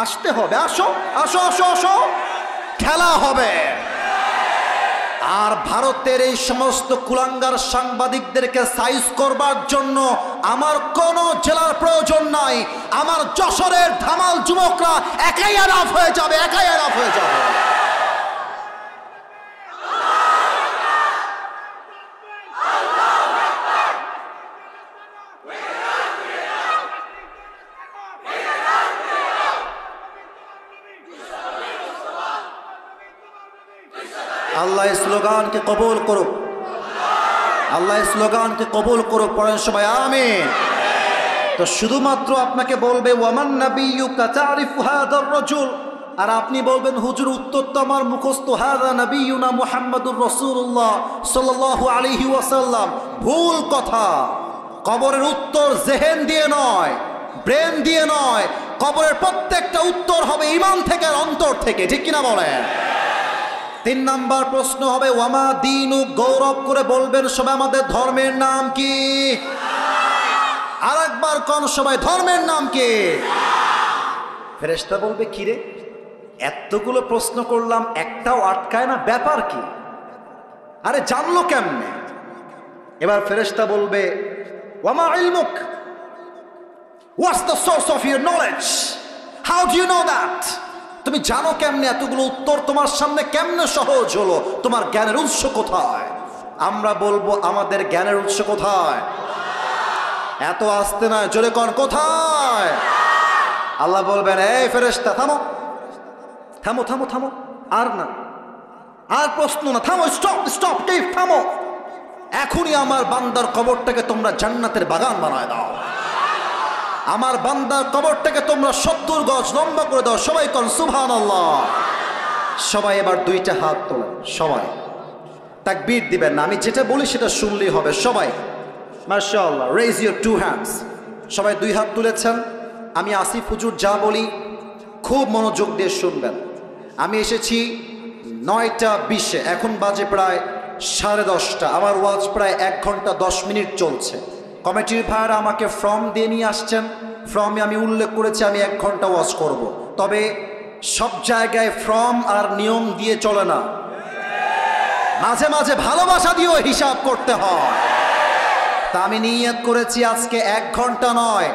আসতে হবে, আসো আসো আসো আসো, খেলা হবে। আর ভারতের এই সমস্ত কুলাঙ্গার সাংবাদিকদেরকে সাইজ করবার জন্য আমার কোনো জেলার প্রয়োজন নাই। আমার যশোরের ধামাল যুবকরা একাই আরাফ হয়ে যাবে, একাই আরাফ হয়ে যাবে। আল্লাহ স্লোগানকে কবুল করুক, আল্লাহ স্লোগানকে কবুল করুক। পড়েন সবাই আমিন। তো শুধুমাত্র আপনাকে বলবে ওয়ামান নাবিয়্যুকা তারিফু হাযার রাজুল, আর আপনি বলবেন হুজুর উত্তর তো আমার মুখস্থ, হাযা নাবিয়ুনা মুহাম্মাদুর রাসূলুল্লাহ সাল্লাল্লাহু আলাইহি ওয়াসাল্লাম। ভুল কথা। কবরের উত্তর জেহেন দিয়ে নয়, ব্রেন দিয়ে নয়, কবরের প্রত্যেকটা উত্তর হবে ঈমান থেকে, অন্তর থেকে। ঠিক কিনা বলেন? 3 নাম্বার প্রশ্ন হবে ওয়ামা দীনু, গৌরব করে বলবেন সবাই আমাদের ধর্মের নাম কি? আরেকবার কোন সবাই ধর্মের নাম কি? ফেরেশতা বলবে কি রে, এতগুলো প্রশ্ন করলাম একটাও আটকায় না, ব্যাপার কি? আরে জানলো কেমনে? এবার ফেরেশতা বলবে ওয়ামা ইলমুক, what's the source of your knowledge, how do you know that? তুমি জানো কেমনে? এতগুলো উত্তর তোমার সামনে কেমনে সহজ হলো? তোমার জ্ঞানের উৎস কোথায়? আমরা বলবো আমাদের জ্ঞানের উৎস কোথায়? এত আসতে নয়, জোরে কোন কোথায়? আল্লাহ বলবেন এই ফেরেশতা থামো থামো থামো থামো, আর না, আর প্রশ্ন না, থামো, স্টপ স্টপ, টিপ, থামো। এখনই আমার বান্দার কবরটাকে তোমরা জান্নাতের বাগান বানায় দাও। আমার বান্দার কবরটাকে তোমরা 70 গজ লম্বা করে দাও। সবাই কোন সুবহানাল্লাহ। সবাই এবার 2টা হাত তোলেন, সবাই তাকবীর দিবেন না, আমি যেটা বলি সেটা শুনলেই হবে। সবাই মাশাআল্লাহ, রেজ ইউর 2 হ্যান্ডস। সবাই 2 হাত তুলেছেন। আমি আসিফ হুজুর যা বলি খুব মনোযোগ দিয়ে শুনবেন। আমি এসেছি 9টা 20-এ, এখন বাজে প্রায় 10:30। আমার ওয়াজ প্রায় 1 ঘন্টা 10 মিনিট চলছে। কমিটির ভাইরা আমাকে ফর্ম দিয়ে নিয়ে আসছেন, ফর্মে আমি উল্লেখ করেছি আমি 1 ঘন্টা ওয়াজ করব। তবে সব জায়গায় ফর্ম আর নিয়ম দিয়ে চলে না, মাঝে মাঝে ভালোবাসা দিয়েও হিসাব করতে হয়। তা আমি নিয়ত করেছি আজকে 1 ঘন্টা নয়,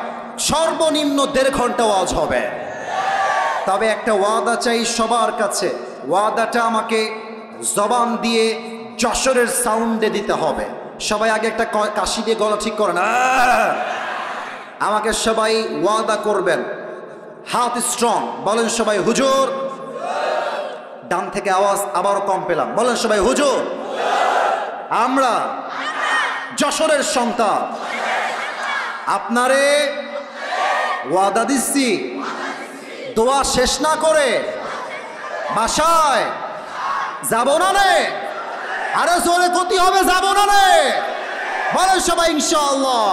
সর্বনিম্ন 1.5 ঘন্টা ওয়াজ হবে। তবে একটা ওয়াদা চাই সবার কাছে, ওয়াদাটা আমাকে জবান দিয়ে যশোরের সাউন্ডে দিতে হবে। সবাই আগে একটা কাশি দিয়ে গলা ঠিক করেন। আমাকে সবাই ওয়াদা করবেন, হাত স্ট্রং, বলেন সবাই হুজুর। ডান থেকে আওয়াজ আবারও কম পেলাম, বলেন সবাই হুজুর। আমরা যশোরের সন্তান, আপনারে ওয়াদা দিচ্ছি দোয়া শেষ না করে বাসায় যাব না রে। আরে জোরে গতি হবে, যাব না রে, বলেন সবাই ইনশাআল্লাহ।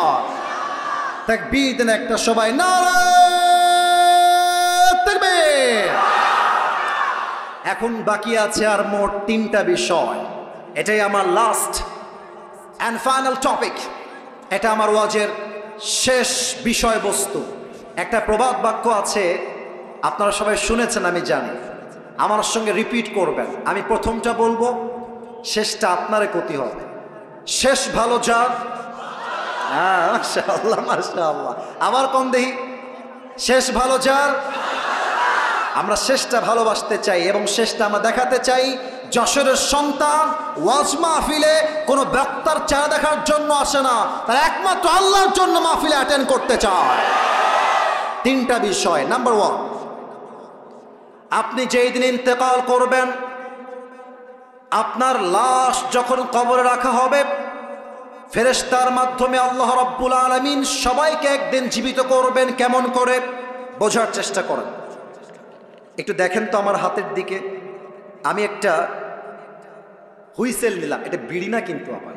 তাকবীর দেন একটা সবাই, নারে তাকবীর। এখন বাকি আছে আর মোট 3টা বিষয়। এটাই আমার লাস্ট অ্যান্ড ফাইনাল টপিক। এটা আমার ওয়াজের শেষ বিষয়বস্তু। একটা প্রবাদ বাক্য আছে, আপনারা সবাই শুনেছেন আমি জানি, আমার সঙ্গে রিপিট করবেন। আমি প্রথমটা বলবো, শেষটা আপনারে ক্ষতি হবে। শেষ ভালো যার, হ্যাঁ মাশাআল্লাহ মাশাআল্লাহ। আবার কোন দেহি, শেষ ভালো যার। আমরা শেষটা ভালোবাসতে চাই এবং শেষটা আমরা দেখাতে চাই। যশোরের সন্তান ওয়াজ মাহফিলে কোনো বক্তার চেহারা দেখার জন্য আসে না, তারা একমাত্র আল্লাহর জন্য মাহফিলে অ্যাটেন্ড করতে চায়। 3টা বিষয়। নাম্বার 1, আপনি যেই দিন ইন্তেকাল করবেন, আপনার লাশ যখন কবরে রাখা হবে, ফেরেশতার মাধ্যমে আল্লাহ রাব্বুল আলামিন সবাইকে একদিন জীবিত করবেন। কেমন করে বোঝার চেষ্টা করেন, একটু দেখেন তো আমার হাতের দিকে। আমি একটা হুইসেল নিলাম, এটা বিড়ি না কিন্তু, আমার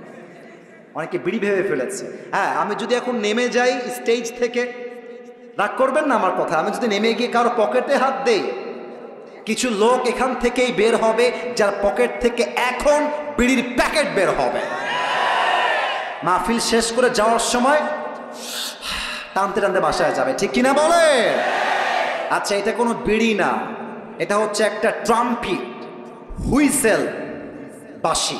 অনেকে বিড়ি ভেবে ফেলেছে। হ্যাঁ, আমি যদি এখন নেমে যাই স্টেজ থেকে, রাগ করবেন না আমার কথা, আমি যদি নেমে গিয়ে কারো পকেটে হাত দেই, কিছু লোক এখান থেকেই বের হবে যার পকেট থেকে এখন বিড়ির প্যাকেট বের হবে। মাহফিল শেষ করে যাওয়ার সময় টানতে টানতে বাসায় যাবে, ঠিক কিনা বলে? আচ্ছা, এটা কোনো বিড়ি না, এটা হচ্ছে একটা ট্রাম্পিট, হুইসেল, বাঁশি।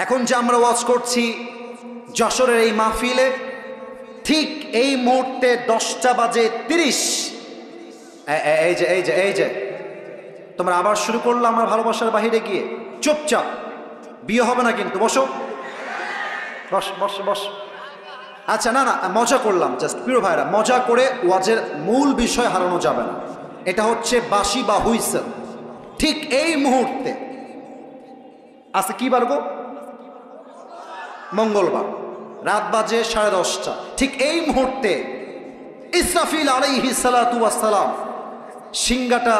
এখন যে আমরা ওয়াজ করছি যশোরের এই মাহফিলে, ঠিক এই মুহূর্তে 10:30। এই যে তোমরা আবার শুরু করলো আমার ভালোবাসার বাহিরে গিয়ে। চুপচাপ, বিয়ে হবে না কিন্তু, বসো বস বস বস। আচ্ছা, না না, মজা করলাম, জাস্ট প্রিয় ভাইরা, মজা করে ওয়াজের মূল বিষয় হারানো যাবে না। এটা হচ্ছে বাঁশি বা হুইসেল। ঠিক এই মুহূর্তে আজকে কি বার গো? মঙ্গলবার, রাত বাজে 10:30। ঠিক এই মুহূর্তে ইসরাফিল আলাইহিস সালাতু ওয়াস সালাম সিংহাটা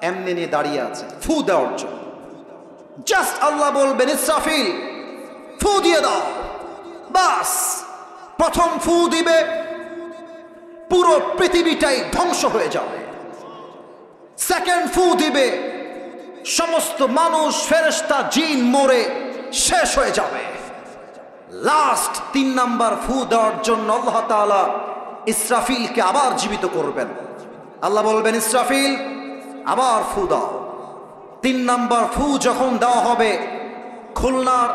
এমনি নিয়ে দাঁড়িয়ে আছে ফু দেওয়ার জন্য। জাস্ট আল্লাহ বলবেন, ইসরাফিল ফু দিয়ে দাও। বাস, প্রথম ফু দিবে, পুরো পৃথিবীটাই ধ্বংস হয়ে যাবে। সেকেন্ড ফু দিবে, সমস্ত মানুষ, ফেরেশতা, জিন মরে শেষ হয়ে যাবে। লাস্ট 3 নাম্বার ফু দেওয়ার জন্য আল্লাহ তাআলা ইসরাফিলকে আবার জীবিত করবেন। আল্লাহ বলবেন, ইসরাফিল আবার ফু দাও। 3 নাম্বার ফু যখন দেওয়া হবে, খুলনার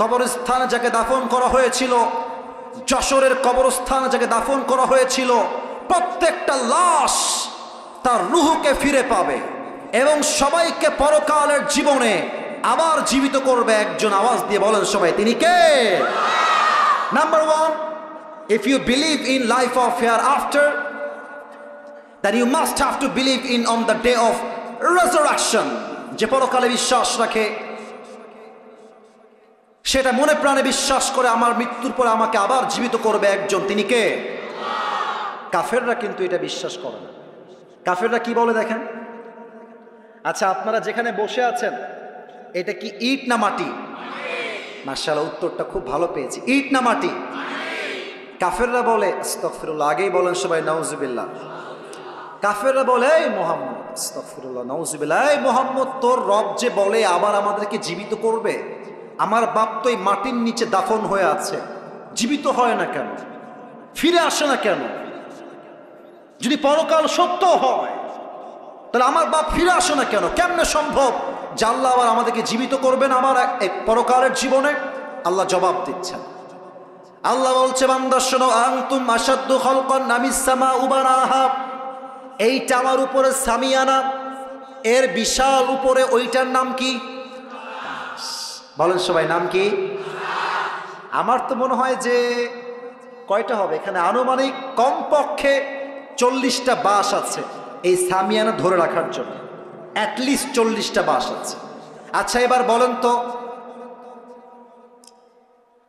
কবরস্থানে যাকে দাফন করা হয়েছিল, যশোরের কবরস্থানে যাকে দাফন করা হয়েছিল, প্রত্যেকটা লাশ তার রূহকে ফিরে পাবে এবং সবাইকে পরকালের জীবনে আবার জীবিত করবে একজন। আওয়াজ দিয়ে বলেন সবাই, তিনি কে? Number 1, if you believe in life of hereafter, then you must have to believe in on the day of resurrection. যে পরকালে বিশ্বাস রাখে, সেটা মনে প্রাণে বিশ্বাস করে আমার মৃত্যুর পরে আমাকে আবার জীবিত করবে একজন, তিনি কে? কাফেররা কিন্তু এটা বিশ্বাস করে না। কাফেররা কি বলে দেখেন? আচ্ছা, আপনারা যেখানে বসে আছেন, এটা কি ইট না মাটি? মাশাআল্লাহ, উত্তরটা খুব ভালো পেয়েছি। ইট না মাটি? কাফেররা বলে, আস্তাগফিরুল্লাহ, আগেই বলেন সবাই নাউজুবিল্লাহ। কাফেররা বলে, এই মুহাম্মদ, আস্তাগফিরুল্লাহ, নাউজুবিল্লাহ, এই মুহাম্মদ, তোর রব যে বলে আবার আমাদেরকে জীবিত করবে, আমার বাপ তো এই মাটির নিচে দাফন হয়ে আছে, জীবিত হয় না কেন, ফিরে আসে না কেন? যদি পরকাল সত্য হয়, তাহলে আমার বাপ ফিরে আসে না কেন? কেমনে সম্ভব যে আল্লাহ আবার আমাদেরকে জীবিত করবেন আমার এক পরকালের জীবনে? আল্লাহ জবাব দিচ্ছেন। আল্লাহ বলছে, বান্দা শোনো, আনতুম আশাদ্দু খালকান আমিস সামাউ বানাহা, এইটা আমার উপরে সামিয়ানা, এর বিশাল উপরে ওইটার নাম কি? বলেন সবাই, নাম কি? আমার তো মনে হয় যে কয়টা হবে এখানে, আনুমানিক কমপক্ষে 40টা বাঁশ আছে এই সামিয়ানা ধরে রাখার জন্য, অ্যাটলিস্ট 40টা বাঁশ আছে। আচ্ছা, এবার বলেন তো,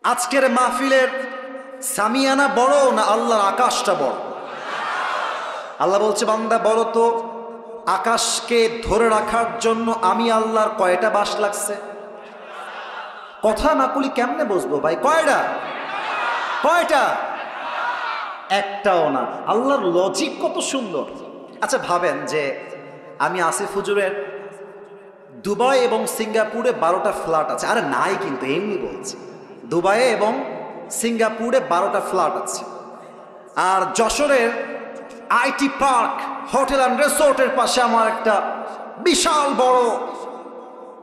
আজকের মাহফিলের সামিয়ানা বড় না আল্লাহর আকাশটা বড়? আল্লাহ বলছে, বান্দা বলো তো, আকাশকে ধরে রাখার জন্য আমি আল্লাহর কয়টা বাঁশ লাগছে? কথা না বলি কেমনে বসবো ভাই? কয়টা? কয়টা? একটাও না। আল্লাহর লজিক কত সুন্দর। আচ্ছা ভাবেন যে আমি আসিফ হুজুরের দুবাই এবং সিঙ্গাপুরে 12টা ফ্ল্যাট আছে। আরে নাই কিন্তু, এমনি বলছি, দুবাইয়ে এবং সিঙ্গাপুরে 12টা ফ্ল্যাট আছে। আর যশোরের আইটি পার্ক হোটেল অ্যান্ড রিসোর্টের পাশে আমার একটা বিশাল বড়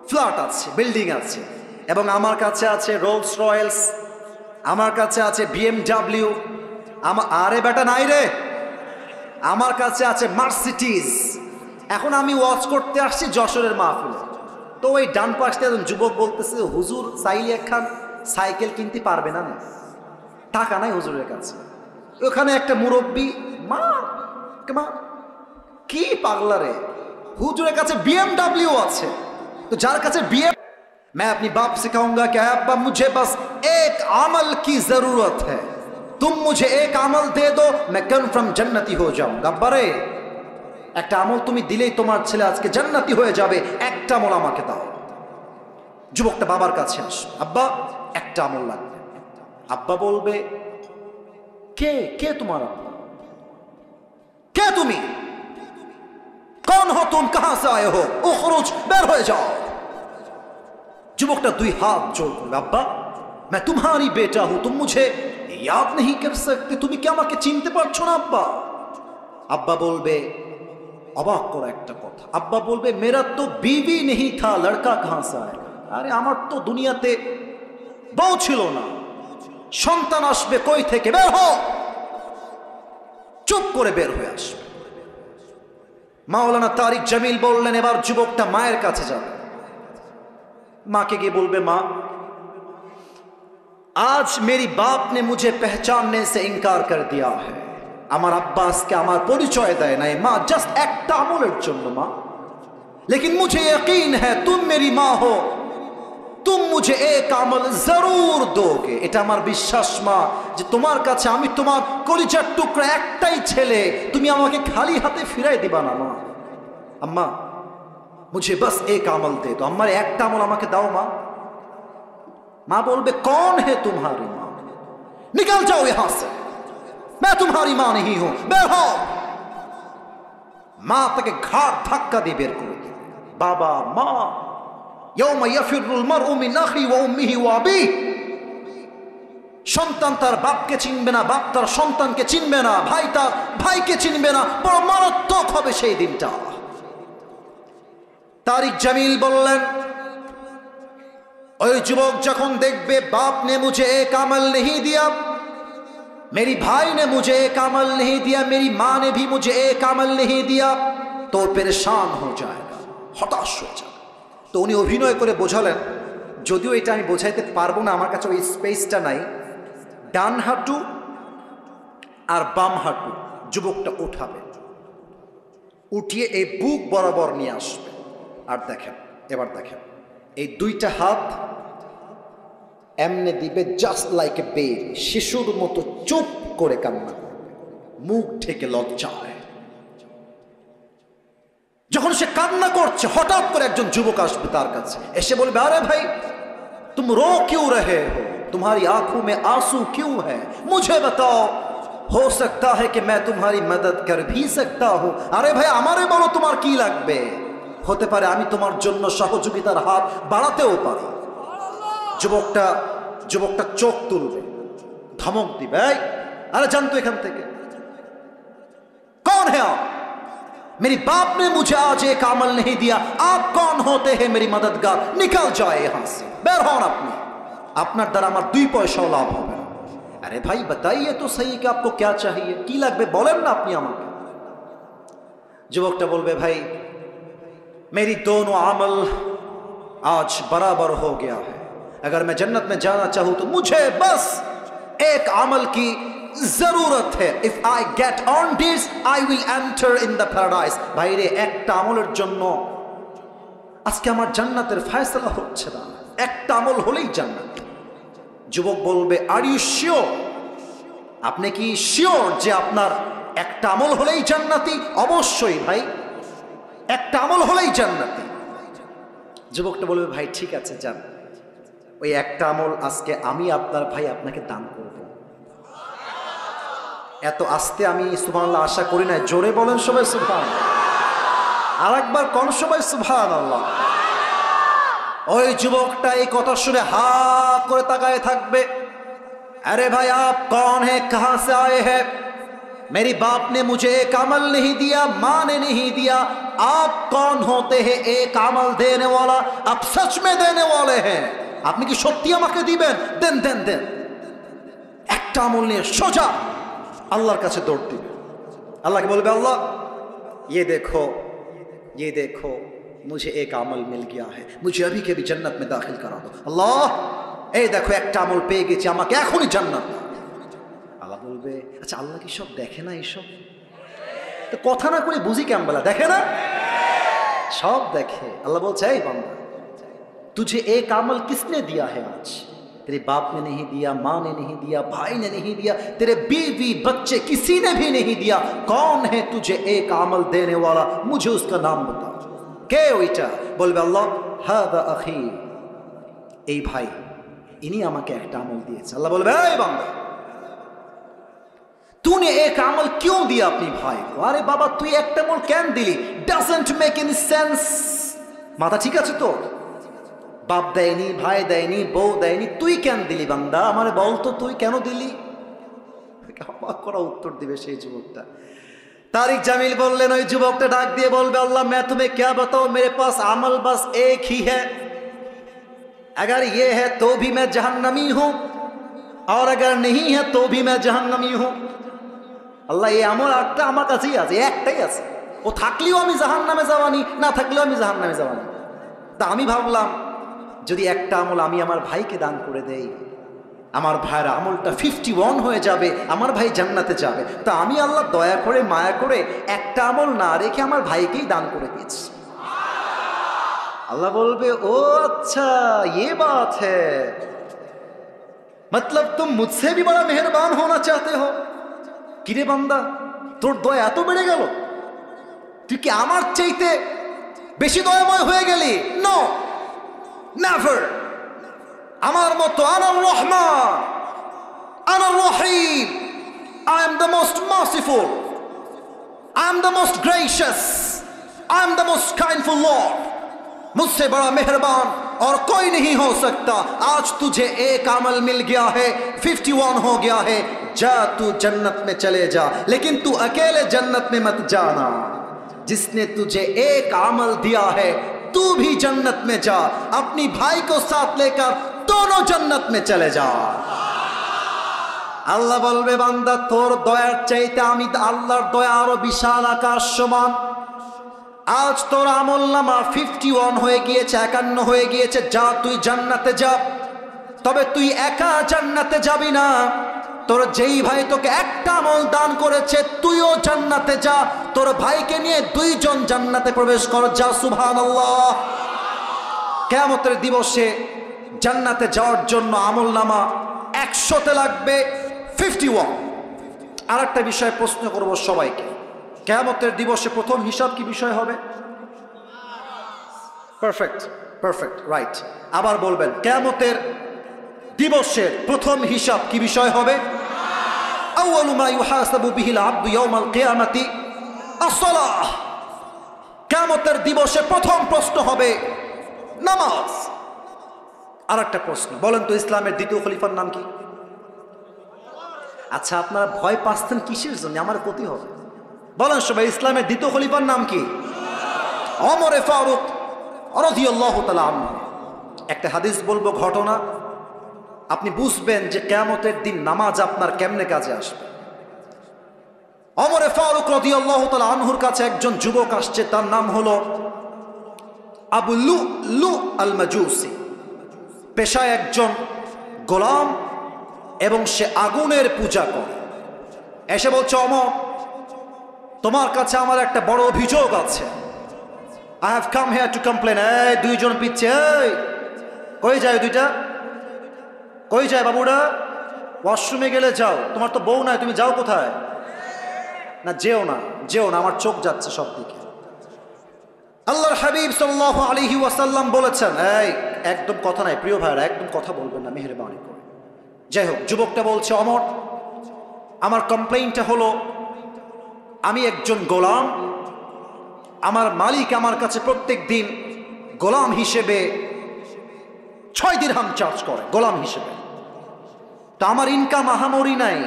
ফ্ল্যাট আছে, বিল্ডিং আছে, এবং আমার কাছে আছে রোলস রয়েলস, আমার কাছে আছে BMW, আরে বেটা নাই রে, আমার কাছে আছে মার্সিডিজ। এখন আমি ওয়াচ করতে আসছি যশোরের মাহফিলে, তো ওই ডান পাশে একজন যুবক বলতেছে, হুজুর চাইলে একখান সাইকেল কিনতে পারবে না? টাকা নাই হুজুরের কাছে। ওখানে একটা মুরব্বী, মা কি পাগলা রে, হুজুরের কাছে BMW আছে। তো যার কাছে मैं अपनी बाप से कहूंगा कि अब्बा मुझे बस एक अमल की जरूरत है, तुम मुझे एक अमल दे दो, मैं कन्फर्म जन्नती हो जाऊंगा। अब्बारे একটা আমল তুমি দিলেই তোমার ছেলে আজকে জান্নাতি হয়ে যাবে, একটা আমল আমাকে দাও। যুবকটা বাবার কাছে আসে, আব্বা একটা আমল লাগবে। আব্বা বলবে, কে কে তোমার আব্বা? কে তুমি? कौन हो तुम, कहां से आए हो, उखरुज, বের হয়ে যাও। যুবকটা 2 হাত জোড় করবে, আব্বা मैं तुम्हारी बेटा हूं, तुम मुझे याद नहीं कर सकते, তুমি কি আমাকে চিনতে পারছো না আব্বা? আব্বা বলবে, অবাক করা একটা কথা, আব্বা বলবে মেরা তো বিবি নেহি থা লড়কা কাহাঁ সে আয়েগা। আরে আমার তো দুনিয়াতে বউ ছিল না, সন্তান আসবে কই থেকে? বের হও। চুপ করে বের হয়ে আসবে। মাওলানা তারিক জামিল বললেন, এবার যুবকটা মায়ের কাছে যাবে। माँ के गए बोल बे माँ, आज मेरी बाप ने मुझे पहचानने से इनकार कर दिया है। আমার আব্বাস কে আমার পরিচয় দেয় নাই মা, জাস্ট একটা আমলের জন্য মা, लेकिन मुझे यकीन है तुम मेरी माँ हो, तुम मुझे एक আমল जरूर दोगे। এটা আমার বিশ্বাস মা যে তোমার কাছে আমি তোমার কলিজার টুকরা একটাই ছেলে, তুমি আমাকে খালি হাতে ফিরাই দিবা না মা। আম্মা मुझे बस एक अमल दे दो, अम्मा एक अमल আমাকে দাও মা। माँ बोलबे कौन है तुम्हारी माँ, निकल जाओ यहां से, मैं तुम्हारी माँ नहीं हूं, बेर हो। माँ তাকে ঘাড় ধাক্কা দিয়ে বের করে দিল। বাবা মা, यौम यफिरुल मरउ मिन अखी व उम्मिही व अबी। সন্তান তার বাপকে চিনবে না, বাপ তার সন্তানকে চিনবে না, ভাই তার ভাইকে চিনবে না, বড় মারাত্মক হবে সেই দিনটা। तारिक जमील बोलन, और युवक जखन देखबे बाप ने मुझे एक अमल नहीं दिया, मेरी भाई ने मुझे एक अमल नहीं दिया, मेरी माँ ने भी मुझे एक अमल नहीं दिया, तो परेशान हो जाएगा, हताश हो जाएगा। तो उन्हें अभिनय करे बोझालेन, যদিও এটা আমি বোঝাইতে পারবো না, আমার কাছে ওই স্পেসটা নাই। ডান হাঁটু আর বাম হাঁটু যুবকটা উঠাবে, উঠিয়ে এই বুক বরাবর নিয়ে আসবে। আর দেখেন, এবার দেখেন, এই দুইটা হাত এমনে দিবে, জাস্ট লাইক এ বেবি, শিশুর মতো চুপ করে কান্না করবে, মুখ ঢেকে লজ্জায়। যখন সে কান্না করছে, হঠাৎ করে একজন যুবক আসবে তার কাছে, এসে বলবে, আরে ভাই तुम रो क्यों रहे हो, तुम्हारी आंखों में आंसू क्यों है, मुझे बताओ, हो सकता है कि मैं तुम्हारी मदद कर भी सकता हूं। अरे भाई আমারে বলো তোমার কি লাগবে, হতে পারে আমি তোমার জন্য সহযোগিতার হাত বাড়াতেও পারি। যুবকটা চোখ তুলবে, ধমক দিবে, আরে জানতো এখান থেকে, कौन है आप, मेरी बाप ने मुझे आज एक अमल नहीं दिया, आप कौन होते हैं मेरी मददगार, निकल जाए यहां से, বের হন আপনি, আপনার দ্বারা আমার 2 পয়সাও লাভ হবে না। अरे भाई बताइए तो सही कि आपको क्या चाहिए, কি লাগবে বলেন না আপনি আমাকে। যুবকটা বলবে, ভাই मेरी दोनों अमल आज बराबर हो गया है, अगर मैं जन्नत में जाना चाहूं तो मुझे बस एक अमल की जरूरत है, if I get on this I will enter in the paradise. भाई रे একটা আমলের জন্য আজকে আমার জান্নাতের ফয়সালা হচ্ছে না, একটা আমল হলেই জান্নাত। যুবক বলবে, আর ইউ শিওর, আপনি কি শিওর যে আপনার একটা আমল হলেই জান্নাতি? অবশ্যই ভাই, একটা আমল হলেই জান্নাতি। যুবকটা বলবে, ভাই ঠিক আছে যান, ওই একটা আমল আজকে আমি আপনার ভাই আপনাকে দান করব। এত আস্তে আমি সুবহানাল্লাহ আশা করি না, জোরে বলেন সবাই সুবহানাল্লাহ, আর একবার কোন সবাই সুবহানাল্লাহ। ওই যুবকটা এই কথা শুনে হা করে তাকায় থাকবে। अरे भाई आप कौन है, कहां से आए हैं, मेरी बाप ने मुझे एक अमल नहीं दिया, माँ ने नहीं दिया, आप कौन होते हैं एक अमल देने वाला, आप सच में देने वाले हैं, আপনি কি সত্যি আমাকে দিবেন? দেন দেন দেন। একটা আমল নিয়ে সোজা আল্লাহর কাছে দৌড় দিবে। আল্লাহকে বলবে, আল্লাহ ये देखो मुझे एक अमल मिल गया है, मुझे अभी के भी जन्नत में दाखिल करा दो। আল্লাহ এই দেখো একটা আমল পেয়ে গেছি, আমাকে এখনই জান্নাত দাও। আল্লাহ বলবে, আচ্ছা আল্লাহ কি সব দেখে না? এইসব তো কথা না করে বুঝি কেমন বলা, দেখে না? সব দেখে। আল্লাহ বলছে, এই বান্দা तुझे एक अमल किसने दिया है आज, तेरे बाप ने नहीं दिया, माँ ने नहीं दिया, भाई ने नहीं दिया, तेरे बीवी बच्चे किसी ने भी नहीं दिया, कौन है तुझे एक अमल देने वाला, मुझे उसका नाम बता। কে ওইটা? বলবে, আল্লাহ হাদা আখি, এই ভাই ইনি আমাকে একটা আমল দিয়েছে। আল্লাহ বলবে, এই বান্দা तूने एक अमल क्यों दिया अपनी भाई को? अरे बाबा তুই একটা আমল কেন দিলি? doesn't make any sense। মাথা ঠিক আছে তো? বাপ দেয়নি, ভাই দেয়নি, বউ দেয়নি, তুই কেন দিলি বান্দা? আমারে বল তো তুই কেন দিলি? অবাক করা উত্তর দিবে সেই যুবকটা। तारिक जमील बोललेन ওই যুবকটা ডাক দিয়ে বলবে अल्लाह मैं तुम्हें क्या बताऊं मेरे पास अमल बस एक ही है अगर ये है तो भी मैं जहन्नमी हूं और अगर नहीं है तो भी मैं जहन्नमी हूं अल्लाह ये আমল একটা আমার কাছেই আছে একটাই আছে ও থাকলেও আমি জাহান্নামে যাবানি না থাকলেও আমি জাহান্নামে যাবানি তা আমি ভাবলাম যদি একটা আমল আমি আমার ভাইকে দান করে দেই আমার ভাইয়ের আমলটা 51 হয়ে যাবে আমার ভাই জান্নাতে যাবে তা আমি আল্লাহ দয়া করে মায়া করে একটা আমল না রেখে আমার ভাইকেই দান করে দিয়েছি अल्लाह बोलबे ओ अच्छा ये बात है मतलब तुम मुझसे भी बड़ा मेहरबान होना चाहते हो किरे बंदा तोर दया तो बेड़े गेल तुई कि आमार चाইতে বেশি দয়াময় হয়ে গেলি নো নেভার আমার মতো আনার রহমান আনার রহিম I am the most merciful I am the most gracious I am the most kindful Lord मुझसे बड़ा मेहरबान और कोई नहीं हो सकता आज तुझे एक अमल मिल गया है 51 हो गया है जा तू जन्नत में चले जा लेकिन तू अकेले जन्नत में मत जाना जिसने तुझे एक अमल दिया है तू भी जन्नत में जा अपनी भाई को साथ लेकर दोनों जन्नत में चले जा अल्लाह बोलबे बांदा तोर दयार चाইতে আমি আল্লাহর দয়া আরো বিশাল আকাশ সমান आज তোর আমলনামা 51 হয়ে গিয়েছে 51 হয়ে গিয়েছে যা তুই জান্নাতে যা তবে তুই একা জান্নাতে যাবি না তোর যেই ভাই তোকে একটা আমল দান করেছে তুইও জান্নাতে যা তোর ভাইকে নিয়ে দুইজন জান্নাতে প্রবেশ কর যা সুবহানাল্লাহ কিয়ামতের দিবসে জান্নাতে যাওয়ার জন্য আমলনামা 100 তে লাগবে 51 আরেকটা বিষয় প্রশ্ন করব সবাইকে কিয়ামতের দিবসে প্রথম হিসাব কি বিষয় হবে পারফেক্ট পারফেক্ট রাইট আবার বলবেন কিয়ামতের দিবসের প্রথম হিসাব কি বিষয় হবে আউয়ালু মা ইউহাসাবু বিহিল আবদু ইয়াউমাল কিয়ামাতি আস-সালাহ কিয়ামতের দিবসে প্রথম প্রশ্ন হবে নামাজ আরেকটা প্রশ্ন বলেন তো ইসলামের দ্বিতীয় খলিফার নাম কি আচ্ছা আপনারা ভয় পাচ্ছেন কিসের জন্য আমার ক্ষতি হবে বলেন সবাই ইসলামের দ্বিতীয় খলিফার নাম কি ওমর ফারুক রাদিয়াল্লাহু তাআলা আনহু একটা হাদিস বলবো ঘটনা আপনি বুঝবেন যে কিয়ামতের দিন নামাজ আপনার কেমনে কাজে আসবে ওমর ফারুক রাদিয়াল্লাহু তাআলা আনহুর কাছে একজন যুবক আসছে তার নাম হলো আবু লুলু আল মাজুসি পেশায় একজন গোলাম এবং সে আগুনের পূজা করে এসে বলছে ওমর তোমার কাছে আমার একটা বড় অভিযোগ আছে I have come here to complain এই দুইজন পিচ্ছে এই কই যায় দুইটা কই যায় বাবুরা ওয়াশরুমে গেলে যাও তোমার তো বউ নাই তুমি যাও কোথায় না যেও না আমার চোখ যাচ্ছে সব দিকে আল্লাহর হাবিব সাল্লাল্লাহু আলাইহি ওয়াসাল্লাম বলেছেন এই একদম কথা নাই প্রিয় ভাইরা একদম কথা বলবেন না মেহেরবানি করে যাই হোক যুবকটা বলছে ওমর আমার কমপ্লেইনটা হলো আমি একজন গোলাম আমার মালিক আমার কাছে প্রত্যেক দিন গোলাম হিসেবে 6 দিরহাম চার্জ করে গোলাম হিসেবে তো আমার ইনকাম আহামরি নাই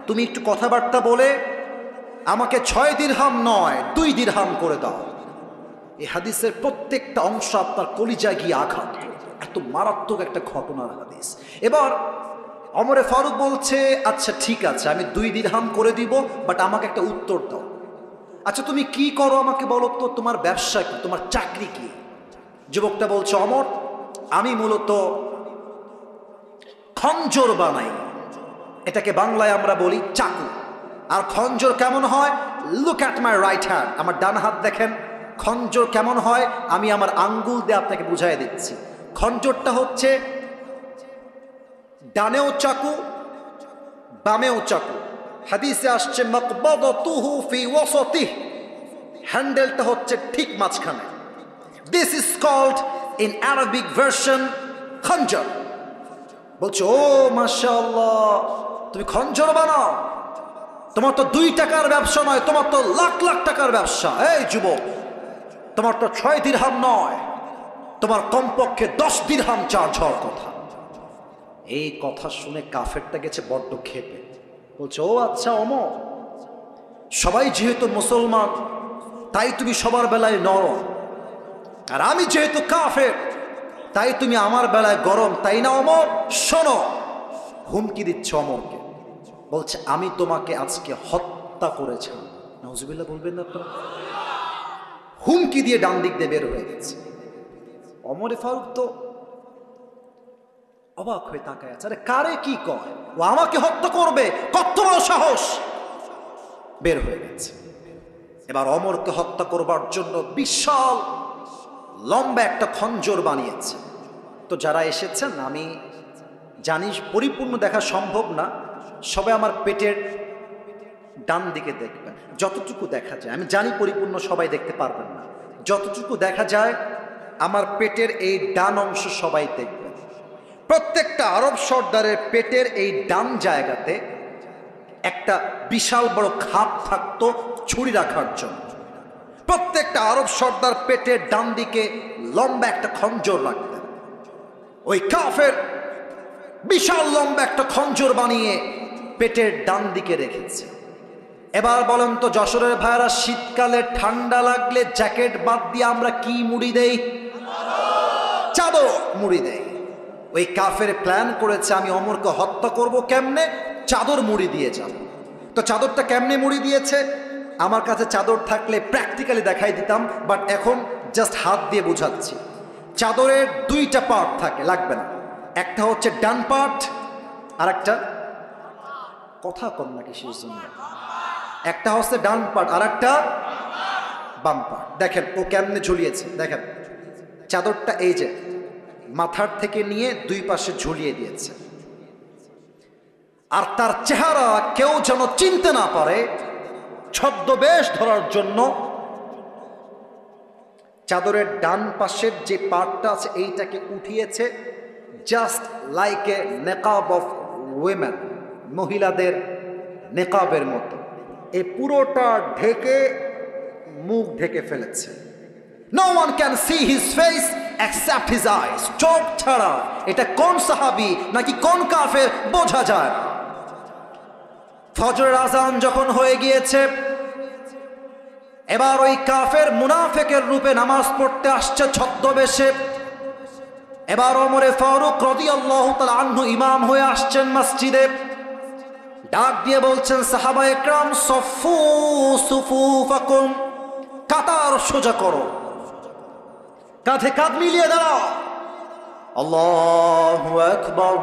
তুমি একটু কথাবার্তা বলে আমাকে 6 দিরহাম নয় 2 দিরহাম করে দাও এই হাদিসের প্রত্যেকটা অংশ আপনার কলিজায় গিয়ে আঘাত করে এত মারাত্মক একটা ঘটনার হাদিস এবার ওমর ফারুক বলছে আচ্ছা ঠিক আছে আমি 2 দিরহাম করে দিব বাট আমাকে একটা উত্তর দাও আচ্ছা তুমি কি করো আমাকে বলো তো তোমার ব্যবসা কি তোমার চাকরি কি যুবকটা বলছে ওমর আমি মূলত খঞ্জর বানাই এটাকে বাংলায় আমরা বলি চাকু আর খঞ্জর কেমন হয় look at my right hand আমার ডান হাত দেখেন খঞ্জর কেমন হয় আমি আমার আঙ্গুল দিয়ে আপনাকে বুঝাই দিচ্ছি খঞ্জরটা হচ্ছে ডানেও চাকু বামেও চাকু হাদিসে আসছে মাকবাদাতুহু ফি ওয়াসাতিহি হ্যান্ডেলটা হচ্ছে ঠিক মাঝখানে this is called in Arabic version খঞ্জর বলছো ও মাশাআল্লাহ তুমি খঞ্জর বানাও তোমার তো 2 টাকার ব্যবসা নয় তোমার তো লাখ লাখ টাকার ব্যবসা এই যুবক তোমার তো 6 দিরহাম নয় তোমার কমপক্ষে 10 দিরহাম চার্জ হওয়ার কথা এই কথা শুনে কাফেরটা গেছে বড্ড ক্ষেপে বলছে ও আচ্ছা ওমর সবাই যেহেতু মুসলমান তাই তুমি সবার বেলায় নরম, আর আমি যেহেতু কাফের তাই তুমি আমার বেলায় গরম, তাই না ওমর? শোনো, হুমকি দিচ্ছে অমরকে, বলছে আমি তোমাকে আজকে হত্যা করেছিলাম। নাউজুবিল্লাহ বলবেন না আপনারা? হুমকি দিয়ে ডান দিক দিয়ে বের হয়ে গেছে। ওমরে ফারুক তো অবাক হয়ে তাকায় আছে, আরে কারে কি কয়, ও আমাকে হত্যা করবে, কত বড় সাহস! বের হয়ে গেছে। এবার অমরকে হত্যা করবার জন্য বিশাল লম্বা একটা খঞ্জর বানিয়েছে। তো যারা এসেছেন, আমি জানি পরিপূর্ণ দেখা সম্ভব না, সবাই আমার পেটের ডান দিকে দেখবেন, যতটুকু দেখা যায়। আমি জানি পরিপূর্ণ সবাই দেখতে পারবেন না, যতটুকু দেখা যায় আমার পেটের এই ডান অংশ সবাই দেখবেন। প্রত্যেকটা আরব সর্দারের পেটের এই ডান জায়গাতে একটা বিশাল বড় খাপ থাকতো ছুরি রাখার জন্য। প্রত্যেকটা আরব সর্দার পেটের ডান দিকে লম্বা একটা খঞ্জর রাখতেন। ওই কাফের বিশাল লম্বা একটা খঞ্জর বানিয়ে পেটের ডান দিকে রেখেছে। এবার বলেন তো যশোরের ভাইরা, শীতকালে ঠান্ডা লাগলে জ্যাকেট বাদ দিয়ে আমরা কি মুড়ি দেই? চাদর মুড়ি দেই। ওই কাফের প্ল্যান করেছে আমি অমরকে হত্যা করব কেমনে, চাদর মুড়ি দিয়ে যাব। তো চাদরটা কেমনে মুড়ি দিয়েছে? আমার কাছে চাদর থাকলে প্র্যাকটিক্যালি দেখাই দিতাম, বাট এখন জাস্ট হাত দিয়ে বোঝাচ্ছি। চাদরের দুইটা পার্ট থাকে, লাগবে না। একটা হচ্ছে ডান পার্ট, আর একটা কথা কম নাকি শেষ জন্য, একটা হচ্ছে ডান পার্ট আর একটা বাম পার্ট। দেখেন ও কেমনে ঝুলিয়েছে, দেখেন চাদরটা এই যে মাথার থেকে নিয়ে দুই পাশে ঝুলিয়ে দিয়েছে, আর তার চেহারা কেউ যেন চিনতে না পারে ছদ্মবেশ ধরার জন্য চাদরের ডান পাশের যে পার্টটা আছে এইটাকে উঠিয়েছে, জাস্ট লাইক এ নেকাব অফ উইমেন, মহিলাদের নেকাবের মতো। এই পুরোটা ঢেকে মুখ ঢেকে ফেলেছে। No one can see his face except his eyes. চোখ ছাড়া এটা কোন সাহাবী নাকি কোন কাফের বোঝা যায় না। ফজরের আজান যখন হয়ে গিয়েছে, এবার ওই কাফের মুনাফিকের রূপে নামাজ পড়তে আসছে ছদ্মবেশে। এবার ওমরে ফারুক রাদিয়াল্লাহু তাআলা আনহু ইমাম হয়ে আসছেন মসজিদে। ডাক দিয়ে বলছেন, সাহাবায়ে কেরাম সফু সুফুফাকুম, কাতার সোজা করো, কাঁধে কাঁধ মিলিয়ে দাঁড়াও। আল্লাহু আকবার,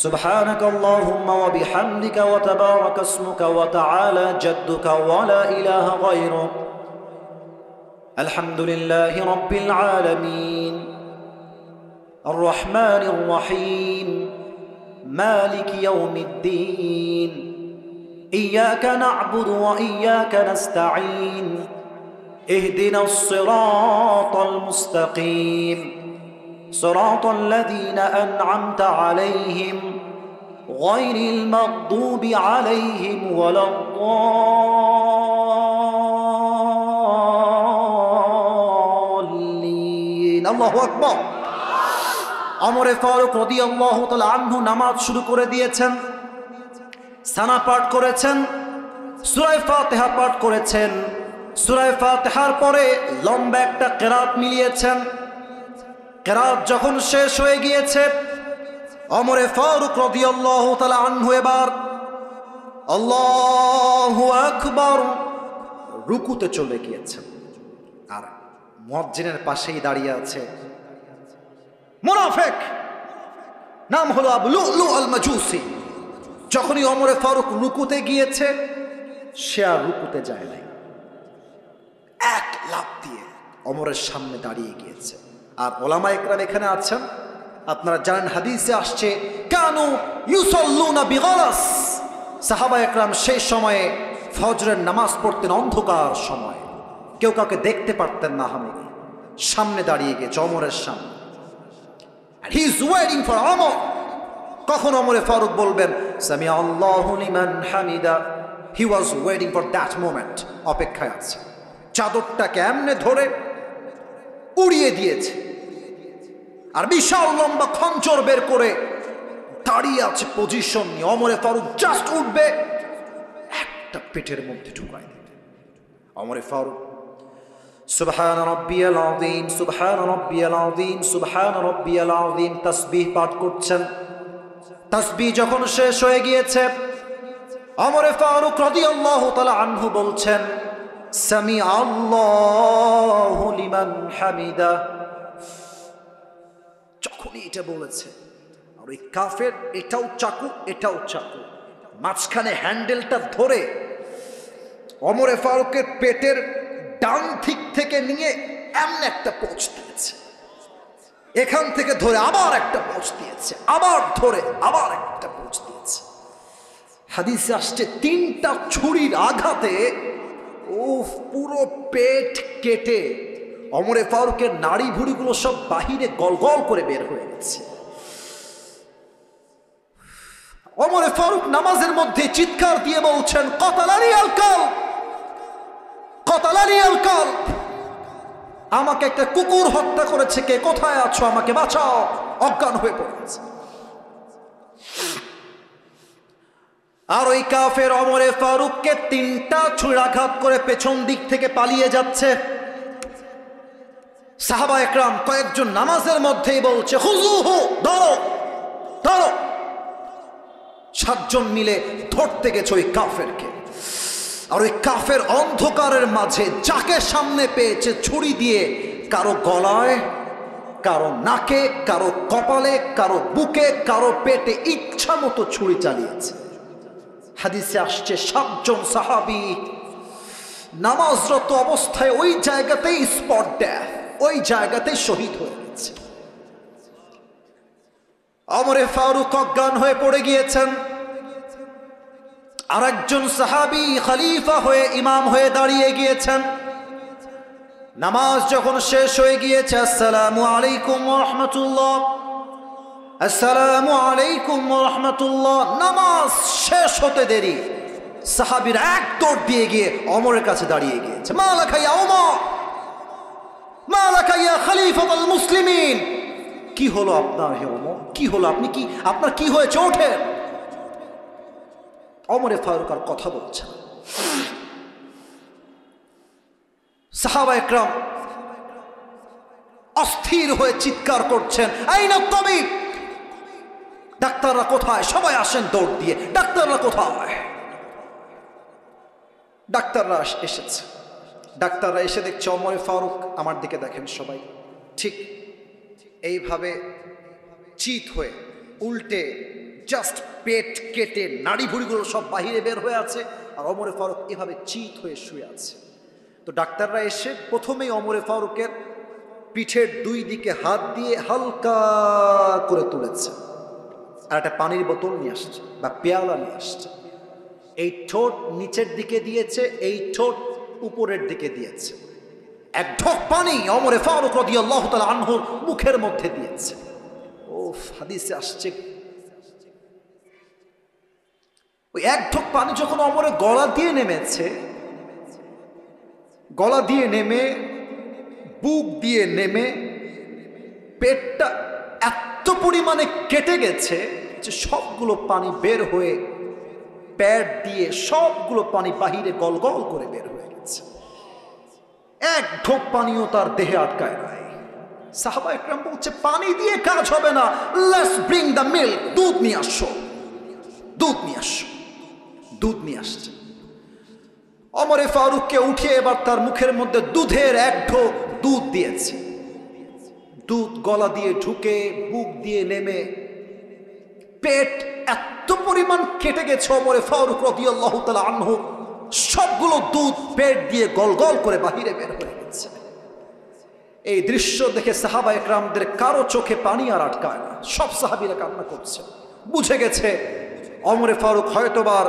সুবহানাক আল্লাহুম্মা ওয়া বিহামদিকা ওয়া তাবারাকা ইসমুকা ওয়া তাআলা জাদ্দুকা ওয়া লা ইলাহা গায়রুক, আলহামদুলিল্লাহি রাব্বিল আলামিন, আর রহমানির রহিম, মালিক ইয়াউমিদ্দিন, ইয়্যাকা না'বুদু ওয়া ইয়্যাকা নাস্তাঈন, ইহদিনাস সিরাতাল মুস্তাকিম, সিরাতাল লাযীনা আন'আমতা আলাইহিম গায়রিল মাগদুবি আলাইহিম ওয়ালাদ-দাল্লিন। আল্লাহু আকবার। ওমরে ফারুক রাদিয়াল্লাহু তাআলা আনহু নামাজ শুরু করে দিয়েছেন। সানা পাঠ করেছেন, সূরা ফাতিহা পাঠ করেছেন। সূরা ফাতিহার পরে লম্বা একটা কিরাত মিলিয়েছেন। কিরাত যখন শেষ হয়ে গিয়েছে, ওমরে ফারুক রাদিয়াল্লাহু তাআলা আনহু এবার আল্লাহু আকবার রুকুতে চলে গিয়েছেন। আর মুয়াজ্জিনের পাশেই দাঁড়িয়ে আছে মুনাফিক, নাম হলো আবু লুলু আল মাজুসি। যখনই ওমরে ফারুক রুকুতে গিয়েছে, সে আর রুকুতে যায় নাই, এক লাফ দিয়ে ওমরের সামনে দাঁড়িয়ে গিয়েছে। আর ওলামা ইকরাম এখানে আছেন, আপনারা জানেন হাদিসে আসছে কানু ইউসাল্লুনা বিগালাস, সাহাবা ইকরাম সেই সময়ে ফজরের নামাজ পড়তেন অন্ধকার সময়, কেউ কাউকে দেখতে পারতেন না। আমি সামনে দাঁড়িয়ে গিয়েছে ওমরের সামনে, and he is waiting for Umar. কখন ওমরে ফারুক বলবেন সামি আল্লাহু লিমান Hamida, he was waiting for that moment, অপেক্ষায় আছে। চাদরটাকে এমনে ধরে উড়িয়ে দিয়েছে, আর বিশাল লম্বা খঞ্জর বের করে দাঁড়িয়ে আছে পজিশন নিয়ে। ওমরে ফারুক জাস্ট উঠবে, একটা পেটের মধ্যে ঢুকাই দিতেন। ওমর ফারুক সুবহান রাব্বিয়াল আযীম, সুবহান রাব্বিয়াল আযীম, সুবহান রাব্বিয়াল আযীম তাসবিহ পাঠ করছেন। তাসবিহ যখন শেষ হয়ে গিয়েছে, ওমর ফারুক রাদিয়াল্লাহু তাআলা আনহু বলছেন, সামি আল্লাহু লিমান হামিদা। যখনই এটা বলেছে, আর ওই কাফের এটাও চাকু এটাও চাকু, মাঝখানে হ্যান্ডেলটা ধরে ওমর ফারুকের পেটের ডান দিক থেকে নিয়ে এমন একটা পোঁচ দিয়েছে, এখান থেকে ধরে আবার একটা পোঁচ দিয়েছে, আবার ধরে আবার একটা পোঁচ দিয়েছে। হাদিসে আসছে 3টা ছুরির আঘাতে পুরো পেট কেটে ওমর ফারুকের নাড়ি ভুড়িগুলো সব বাহিরে গলগল করে বের হয়ে গেছে। ওমর ফারুক নামাজের মধ্যে চিৎকার দিয়ে বলছেন, কতালানি আল কালব, কতালানি আল কালব, আমাকে একটা কুকুর হত্যা করেছে, কে কোথায় আছো, আমাকে বাঁচাও। অজ্ঞান হয়ে পড়েছে। আর ওই কাফের ওমর ফারুককে 3টা ছুরাঘাত করে পেছন দিক থেকে পালিয়ে যাচ্ছে। সাহাবা একরাম কয়েকজন নামাজের মধ্যেই বলছে, খুজুহু, ধরো ধরো। 7 জন মিলে ধরতে গেছে ওই কাফেরকে। আর ওই কাফের অন্ধকারের মাঝে যাকে সামনে পেয়েছে ছুরি দিয়ে কারো গলায়, কারো নাকে, কারো কপালে, কারো বুকে, কারো পেটে ইচ্ছা মতো ছুরি চালিয়েছে। হাদিসে আসছে 7 জন সাহাবী নামাজরত অবস্থায় ওই জায়গাতেই স্পট ডেথ, ওই জায়গাতেই শহীদ হয়ে গেছে। ওমর ফারুক অজ্ঞান হয়ে পড়ে গিয়েছেন। আর একজন সাহাবী খলিফা হয়ে ইমাম হয়ে দাঁড়িয়ে গিয়েছেন। নামাজ যখন শেষ হয়ে গিয়েছে, আসসালামু আলাইকুম ওয়া রাহমাতুল্লাহ, আসসালামু আলাইকুম ওয়া রাহমাতুল্লাহ, নামাজ শেষ হতে দেরি সাহাবীর এক দৌড় দিয়ে গিয়ে ওমরের কাছে দাঁড়িয়ে গিয়েছে। মা লাকা ইয়া ওমর, মা লাকা ইয়া খলিফাতুল মুসলিমিন, কি হলো আপনার হে ওমর, কি হলো, আপনি কি, আপনার কি হয়েছে, ওঠেন। ওমরে ফারুক আর কথা বলছেন। সাহাবা একরাম অস্থির হয়ে চিৎকার করছেন, আইনা তাবিব, ডাক্তাররা কোথায়, সবাই আসেন দৌড় দিয়ে, ডাক্তাররা কোথায়। ডাক্তাররা এসেছে। ডাক্তাররা এসে দেখছে ওমরে ফারুক, আমার দিকে দেখেন সবাই, ঠিক এইভাবে চিত হয়ে উল্টে জাস্ট পেট কেটে নাড়ি ভুড়িগুলো সব বাহিরে বের হয়ে আছে, আর ওমরে ফারুক এভাবে চিত হয়ে শুয়ে আছে। তো ডাক্তাররা এসে প্রথমেই ওমরে ফারুকের পিঠের 2 দিকে হাত দিয়ে হালকা করে তুলেছে, আর একটা পানির বোতল নিয়ে আসছে বা পেয়ালা নিয়ে আসছে। এই ঠোঁট নিচের দিকে দিয়েছে, এই ঠোঁট উপরের দিকে দিয়েছে। এক ঢোক পানি ওমরে ফারুক রাদিয়াল্লাহু তাআলা আনহুর মুখের মধ্যে দিয়েছে। হাদিসে আসছে, ওই এক ঢোক পানি যখন ওমরের গলা দিয়ে নেমেছে, গলা দিয়ে নেমে বুক দিয়ে নেমে পেটটা এত পরিমাণে কেটে গেছে যে সবগুলো পানি বের হয়ে পেট দিয়ে সবগুলো পানি বাহিরে গলগল করে বের হয়ে গেছে। এক ঢোক পানিও তার দেহে আটকায় নাই। সাহাবা একরাম বলছে, পানি দিয়ে কাজ হবে না, লেটস ব্রিং দ্য মিল্ক, দুধ নিয়ে আসো, দুধ নিয়ে আসো। দুধ নিয়ে আসছে। ওমরে ফারুককে উঠিয়ে এবার তার মুখের মধ্যে দুধের এক ঢোক দুধ দিয়েছে। দুধ গলা দিয়ে ঢুকে বুক দিয়ে নেমে পেট এত পরিমাণ কেটে গেছে ওমরে ফারুক রাদিয়াল্লাহু তাআলা আনহু, সবগুলো দুধ পেট দিয়ে গলগল করে বাহিরে বের হয়ে গেছে। এই দৃশ্য দেখে সাহাবা একরামদের কারো চোখে পানি আর আটকায় না, সব সাহাবীরা কান্না করছে। বুঝে গেছে ওমরে ফারুক হয়তোবার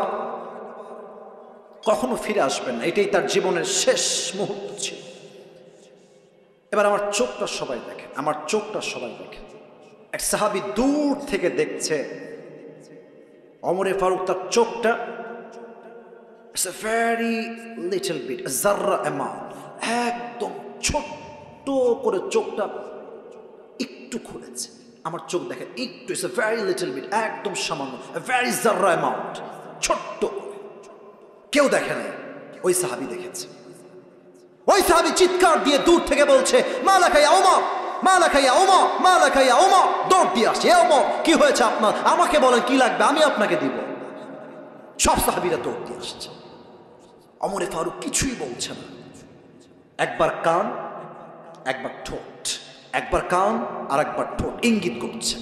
কখনো ফিরে আসবেন না, এটাই তার জীবনের শেষ মুহূর্ত ছিল। এবার আমার চোখটা সবাই দেখেন, আমার চোখটা সবাই দেখেন। এক সাহাবী দূর থেকে দেখছে ওমরে ফারুক, তার চোখটা it's a very little bit, জাররা অ্যামাউন্ট, একদম ছোট্ট করে চোখটা একটু খুলেছে। আমার চোখ দেখেন একটু, it's a very little bit, একদম সামান্য, ভেরি জাররা অ্যামাউন্ট, ছোট্ট। কেউ দেখে নাই, ওই সাহাবী দেখেছে। ওই সাহাবী চিৎকার দিয়ে দূর থেকে বলছে, মা লাকা ইয়া উমর, মা লাকা ইয়া উমর, মা লাকা ইয়া উমর। দৌড় দিয়ে আসছে, এ উমর কি হয়েছে আপনার, আমাকে বলেন কি লাগবে, আমি আপনাকে দিব। সব সাহাবীরা দৌড় দিয়ে আসছে। ওমরে ফারুক কিছুই বলছে না, একবার কান একবার ঠোঁট, একবার কান আর একবার ঠোঁট ইঙ্গিত করছে।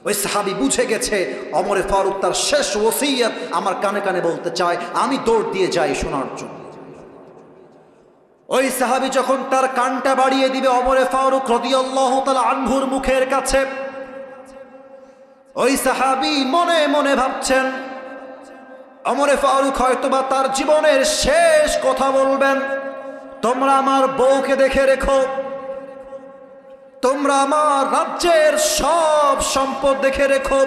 ওই সাহাবী বুঝে গেছে ওমরে ফারুক তার শেষ ওসিয়ত আমার কানে কানে বলতে চায়, আমি দৌড় দিয়ে যাই শোনার জন্য। ওই সাহাবী যখন তার কানটা বাড়িয়ে দিবে ওমরে ফারুক রাদিয়াল্লাহু তাআলা আনহুর মুখের কাছে, ওই সাহাবী মনে মনে ভাবছেন ওমরে ফারুক হয়তোবা তার জীবনের শেষ কথা বলবেন, তোমরা আমার বউকে দেখে রেখো, তোমরা আমার রাজ্যের সব সম্পদ দেখে রেখো,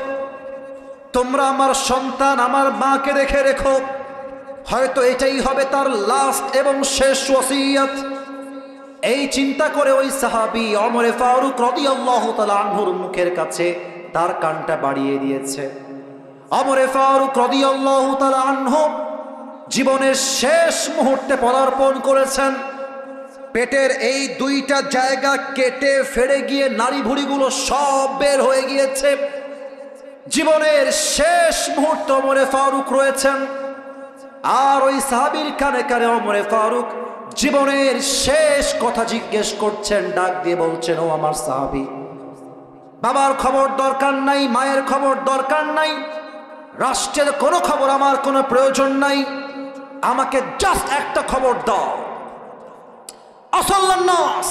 তোমরা আমার সন্তান আমার মাকে দেখে রেখো। হয়তো এটাই হবে তার লাস্ট এবং শেষ ওসিয়ত। এই চিন্তা করে ওই সাহাবী ওমরে ফারুক রাদিয়াল্লাহু তাআলা আনহুর মুখের কাছে তার কানটা বাড়িয়ে দিয়েছে। ওমরে ফারুক রাদিয়াল্লাহু তাআলা আনহু জীবনের শেষ মুহূর্তে পদার্পণ করেছেন। পেটের এই দুইটা জায়গা কেটে ফেড়ে গিয়ে নাড়ি ভুঁড়িগুলো সব বের হয়ে গিয়েছে। জীবনের শেষ মুহূর্তে ওমরে ফারুক রয়েছেন। আর ওই সাহাবীর কানে কানে ওমরে ফারুক জীবনের শেষ কথা জিজ্ঞেস করছেন, ডাক দিয়ে বলছেন, ও আমার সাহাবী, বাবার খবর দরকার নাই, মায়ের খবর দরকার নাই, রাষ্ট্রের কোনো খবর আমার কোনো প্রয়োজন নাই, আমাকে জাস্ট একটা খবর দাও। আসল্লান নাস,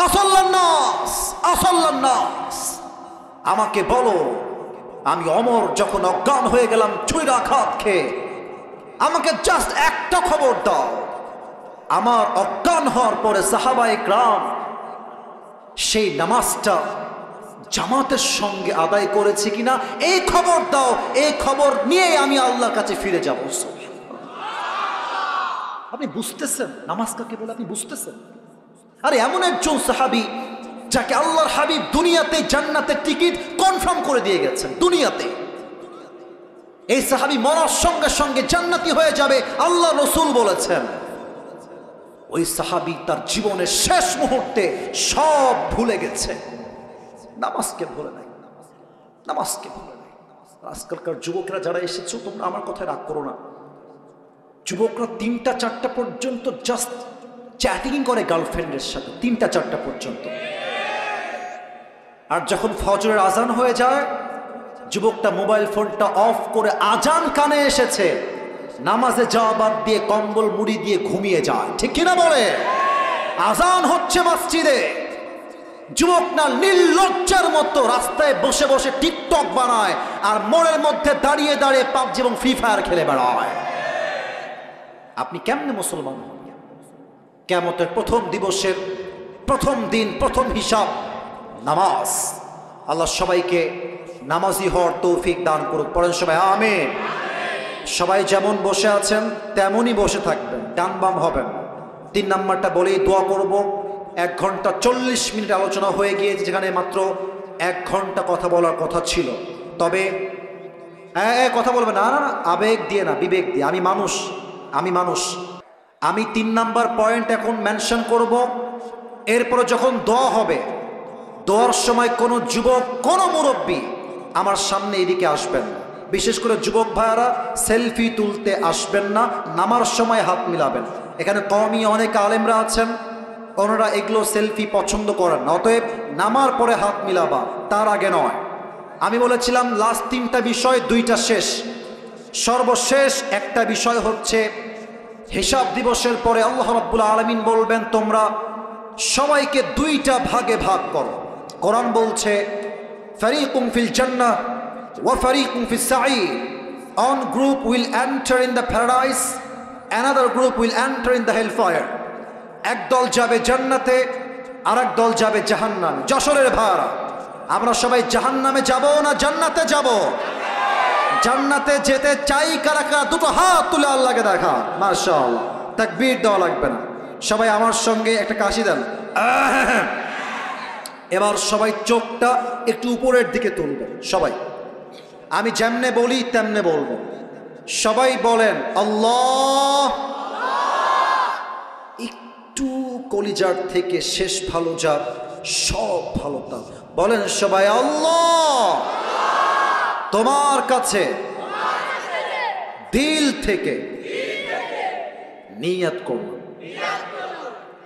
আসল্লান নাস, আসল্লান নাস, আমাকে বলো আমি ওমর যখন অজ্ঞান হয়ে গেলাম ছুরিকাঘাত খেয়ে, আমাকে জাস্ট একটা খবর দাও। আমার অজ্ঞান হওয়ার পরে সাহাবায়ে কেরাম সেই নামাজটা জামাতের সঙ্গে আদায় করেছে কিনা এই খবর দাও, এই খবর নিয়ে আমি আল্লাহর কাছে ফিরে যাব। আপনি বুঝতেছেন নামাজ কাকে বলে? আপনি বুঝতেছেন? আরে এমন একজন সাহাবী যাকে আল্লাহর হাবিব দুনিয়াতে জান্নাতের টিকিট কনফার্ম করে দিয়ে গেছেন দুনিয়াতে। এই সাহাবী মরার সঙ্গে সঙ্গে জান্নাতি হয়ে যাবে, আল্লাহ রাসূল বলেছেন। ওই সাহাবী তার জীবনের শেষ মুহূর্তে সব ভুলে গেছে, নামাজকে ভুলে নাই, নামাজকে ভুলে নাই। আজকালকার যুবকরা যারা এসেছো তোমরা আমার কথায় রাগ করো না। যুবকরা 3টা 4টা পর্যন্ত জাস্ট চ্যাটিং করে গার্লফ্রেন্ডের সাথে, 3টা 4টা পর্যন্ত। আর যখন ফজরের আজান হয়ে যায় যুবকটা মোবাইল ফোনটা অফ করে, আজান কানে এসেছে, নামাজে যাওয়া বাদ দিয়ে কম্বল মুড়ি দিয়ে ঘুমিয়ে যায়। ঠিক কিনা বলে? আজান হচ্ছে মসজিদে, যুবক না নির্লজ্জার মতো রাস্তায় বসে বসে টিকটক বানায় আর মোড়ের মধ্যে দাঁড়িয়ে দাঁড়িয়ে পাবজি এবং ফ্রি ফায়ার খেলে বেড়ায়। আপনি কেমনে মুসলমান হন? কিয়ামতের প্রথম দিবসের প্রথম দিন, প্রথম হিসাব নামাজ। আল্লাহ সবাইকে নামাজি হওয়ার তৌফিক দান করুক। পড়েন সবাই আমিন। সবাই যেমন বসে আছেন তেমনই বসে থাকবেন, ডান বাম হবেন। 3 নাম্বারটা বলেই দোয়া করব। 1 ঘন্টা 40 মিনিট আলোচনা হয়ে গিয়েছে, যেখানে মাত্র 1 ঘন্টা কথা বলার কথা ছিল। তবে কথা বলবে না, না না, আবেগ দিয়ে না, বিবেক দিয়ে। আমি মানুষ, আমি মানুষ। আমি 3 নাম্বার পয়েন্ট এখন মেনশন করব। এরপরে যখন দোয়া হবে, দোয়ার সময় কোনো যুবক, কোনো মুরব্বী আমার সামনে এদিকে আসবেন না। বিশেষ করে যুবক ভাইয়ারা সেলফি তুলতে আসবেন না, নামার সময় হাত মিলাবেন। এখানে কওমি অনেক আলেমরা আছেন, ওনারা এগুলো সেলফি পছন্দ করেন না। অতএব নামার পরে হাত মিলাবা, তার আগে নয়। আমি বলেছিলাম লাস্ট 3টা বিষয়, 2টা শেষ। সর্বশেষ একটা বিষয় হচ্ছে হিসাব দিবসের পরে আল্লাহ রাব্বুল আলামিন বলবেন তোমরা সবাইকে 2টা ভাগে ভাগ করো। কোরআন বলছে ফারিকুম ফিল জান্নাহ ওয়া ফারিকুম ফিস সাঈর। One group will enter in the paradise, another group will enter in the hellfire. একদল যাবে জান্নাতে, আরেক দল যাবে জাহান্নামে। যশোরের ভাইরা, আমরা সবাই জাহান্নামে যাব না জান্নাতে যাব? জান্নাতে যেতে চাই কারা কারা? 2টো হাত তুলে আল্লাহকে দেখা। মাশাআল্লাহ, তাকবীর দেওয়া লাগবে না। সবাই আমার সঙ্গে একটা কাশি দেন। এবার সবাই চোখটা একটু উপরের দিকে তুলবেন। সবাই আমি যেমনে বলি তেমনে বলবো। সবাই বলেন আল্লাহ। একটু কলিজার থেকে শেষ ভালো যার, সব ভালো তার। বলেন সবাই আল্লাহ। তোমার কাছে দিল থেকে নিয়ত করব।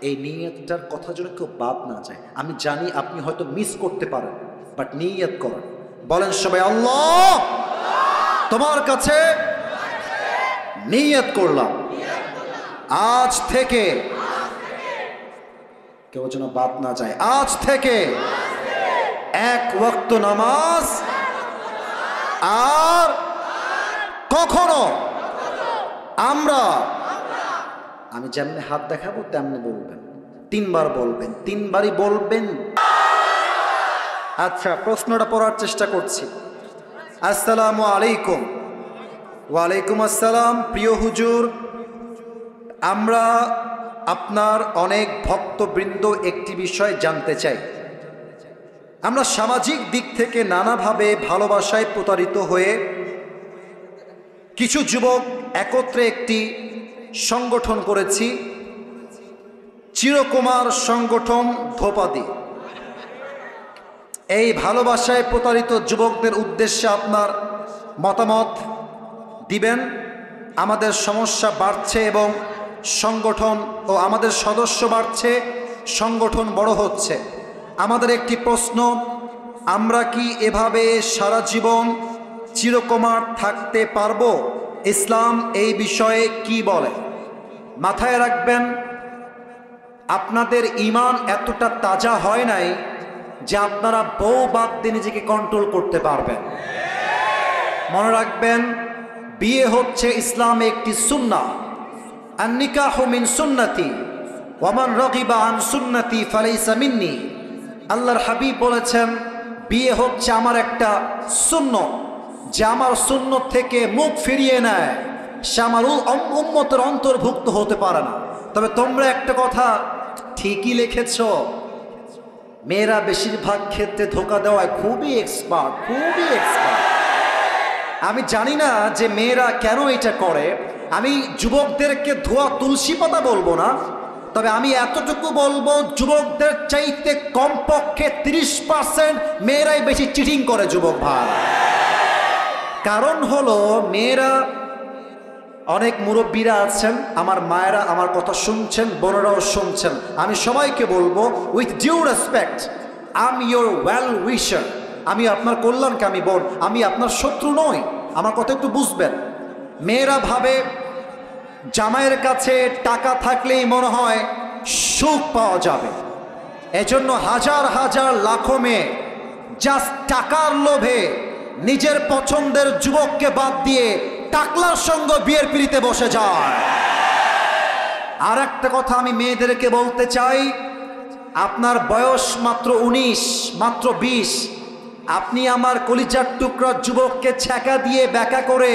এই নিয়তটার কথা যেন কেউ বাদ না যায়। আমি জানি আপনি হয়তো মিস করতে পারেন, বাট নিয়ত করেন। বলেন সবাই আল্লাহ, তোমার কাছে নিয়ত করলাম আজ থেকে, কেউ যেন বাদ না যায়, আজ থেকে এক ওয়াক্ত নামাজ আর কখনো আমরা, আমি যেমনি হাত দেখাবো তেমনি বলবেন, 3 বার বলবেন, 3 বারই বলবেন। আচ্ছা, প্রশ্নটা পড়ার চেষ্টা করছি। আসসালামু আলাইকুম। ওয়ালাইকুম আসসালাম। প্রিয় হুজুর, আমরা আপনার অনেক ভক্তবৃন্দ একটি বিষয় জানতে চাই। আমরা সামাজিক দিক থেকে নানাভাবে ভালোবাসায় প্রতারিত হয়ে কিছু যুবক একত্রে একটি সংগঠন করেছি, চিরকুমার সংগঠন ধোপাদি। এই ভালোবাসায় প্রতারিত যুবকদের উদ্দেশ্যে আপনার মতামত দিবেন। আমাদের সমস্যা বাড়ছে এবং সংগঠন ও আমাদের সদস্য বাড়ছে, সংগঠন বড় হচ্ছে। আমাদের একটি প্রশ্ন, আমরা কি এভাবে সারা জীবন চিরকুমার থাকতে পারবো? ইসলাম এই বিষয়ে কি বলে? মাথায় রাখবেন, আপনাদের ঈমান এতটা তাজা হয় নাই যে আপনারা বউ বাদ দিয়ে নিজেকে কন্ট্রোল করতে পারবেন। মনে রাখবেন, বিয়ে হচ্ছে ইসলামে একটি সুন্নাহ। আন-নিকাহু মিন সুন্নতি ওয়া মান রাগিবা আন সুন্নতি ফালাইসা মিন্নি। আল্লাহর হাবিব বলেছেন, বিয়ে হচ্ছে আমার একটা সুন্নত, যে আমার সুন্নত থেকে মুখ ফিরিয়ে নেয় সে আমার উম্মতের অন্তর্ভুক্ত হতে পারে না। তবে তোমরা একটা কথা ঠিকই লিখেছ, মেয়েরা বেশিরভাগ ক্ষেত্রে ধোঁকা দেওয়ায় খুবই এক্সপার্ট, খুবই এক্সপার্ট। আমি জানি না যে মেয়েরা কেন এটা করে। আমি যুবকদেরকে ধোয়া তুলসী পাতা বলবো না, তবে আমি এতটুকু বলবো, যুবকদের চাইতে কমপক্ষে 30% মেয়েরাই বেশি চিটিং করে যুবক ভাই। কারণ হলো, মেয়েরা, অনেক মুরব্বীরা আছেন, আমার মায়েরা আমার কথা শুনছেন, বোনেরাও শুনছেন। আমি সবাইকে বলবো, with due respect, I am your well wisher. আমি আপনার কল্যাণকামী বোন, আমি আপনার শত্রু নই। আমার কথা একটু বুঝবেন। মেয়েরা ভাবে জামাইয়ের কাছে টাকা থাকলেই মনে হয় সুখ পাওয়া যাবে। এজন্য হাজার হাজার লাখো মেয়ে জাস্ট টাকার লোভে নিজের পছন্দের যুবককে বাদ দিয়ে টাকলার সঙ্গে বিয়ের পিড়িতে বসে যায়। আর একটা কথা আমি মেয়েদেরকে বলতে চাই, আপনার বয়স মাত্র 19, মাত্র 20, আপনি আমার কলিজার টুকরা যুবককে ছ্যাঁকা দিয়ে ব্যাকা করে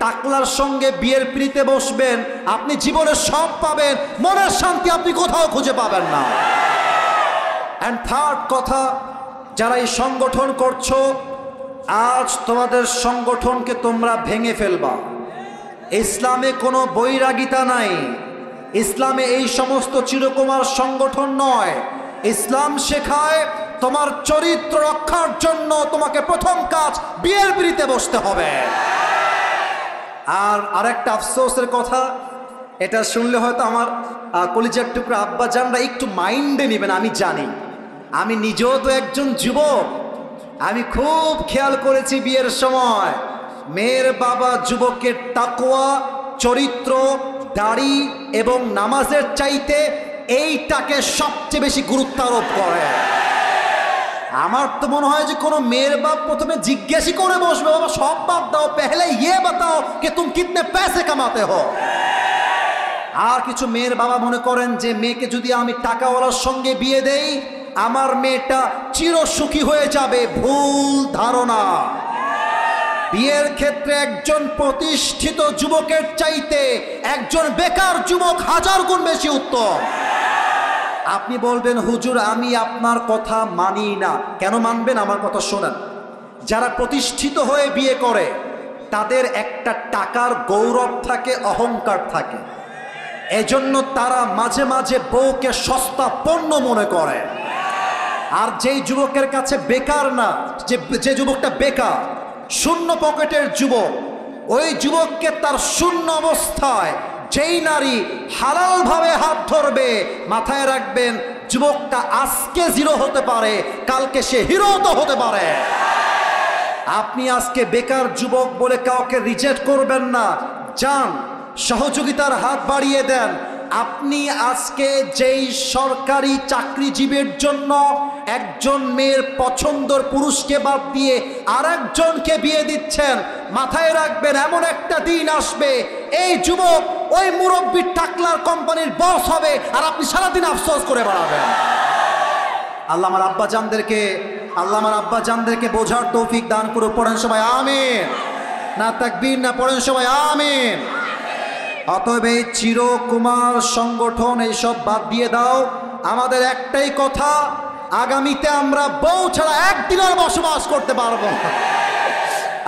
টাকলার সঙ্গে বিয়ের পিড়িতে বসবেন, আপনি জীবনে সব পাবেন, মনের শান্তি আপনি কোথাও খুঁজে পাবেন না। অ্যান্ড থার্ড কথা, যারা এই সংগঠন করছো, আজ তোমাদের সংগঠনকে তোমরা ভেঙে ফেলবা। ইসলামে কোনো বৈরাগিতা নাই, ইসলামে এই সমস্ত চিরকুমার সংগঠন নয়। ইসলাম শেখায় তোমার চরিত্র রক্ষার জন্য তোমাকে প্রথম কাজ বিয়ের পিড়িতে বসতে হবে। আর আরেকটা আফসোসের কথা, এটা শুনলে হয়তো আমার কলিজার টুকরা আব্বা জানরা একটু মাইন্ডে নেবেন, আমি জানি। আমি নিজেও তো একজন যুবক, আমি খুব খেয়াল করেছি বিয়ের সময় মেয়ের বাবা যুবকের তাকওয়া, চরিত্র, দাড়ি এবং নামাজের চাইতে এইটাকে সবচেয়ে বেশি গুরুত্ব আরোপ করে। আমার তো মনে হয় যে কোনো মেয়ের বাপ প্রথমে জিজ্ঞাসা করে বসবে, বাবা সব বাদ দাও, পেহলে ইয়ে বাতাও कि तुम कितने पैसे कमाते हो। আর কিছু মেয়ের বাবা মনে করেন যে মেয়েকে যদি আমি টাকাওয়ালার সঙ্গে বিয়ে দেই আমার মেয়েটা চিরসুখী হয়ে যাবে। ভুল ধারণা। বিয়ের ক্ষেত্রে একজন প্রতিষ্ঠিত যুবকের চাইতে একজন বেকার যুবক 1000 গুণ বেশি উত্তম। আপনি বলবেন, হুজুর আমি আপনার কথা মানি না। কেন মানবেন? আমার কথা শোনেন। যারা প্রতিষ্ঠিত হয়ে বিয়ে করে তাদের একটা টাকার গৌরব থাকে, অহংকার থাকে। এজন্য তারা মাঝে মাঝে বউকে সস্তা পণ্য মনে করে। আর যেই যুবকের কাছে বেকার না, যে যুবকটা বেকার, শূন্য পকেটের যুবক, ওই যুবককে তার শূন্য অবস্থায় যেই নারী হালালভাবে হাত ধরবে, মাথায় রাখবেন যুবকটা আজকে জিরো হতে পারে, কালকে সে হিরো তো হতে পারে। আপনি আজকে বেকার যুবক বলে কাউকে রিজেক্ট করবেন না, যান সহযোগিতার হাত বাড়িয়ে দেন। আপনি আজকে যেই সরকারি চাকরিজীবীর জন্য একজন মেয়ের পছন্দের পুরুষকে বাদ দিয়ে আরেকজনকে বিয়ে দিচ্ছেন, মাথায় রাখবেন এমন একটা দিন আসবে এই যুবক ওই মুরব্বী টাকলার কোম্পানির বস হবে, আর আপনি সারাদিন আফসোস করে বেড়াবেন। আল্লাহ আমার আব্বা জানদেরকে বোঝার তৌফিক দান করে। পড়েন সবাই আমিন। না তাকবীর না, পড়েন সবাই আমিন। অতএব এই চিরকুমার সংগঠন এইসব বাদ দিয়ে দাও। আমাদের একটাই কথা, আগামীতে আমরা বউ ছাড়া একদিনের বসবাস করতে পারবো না।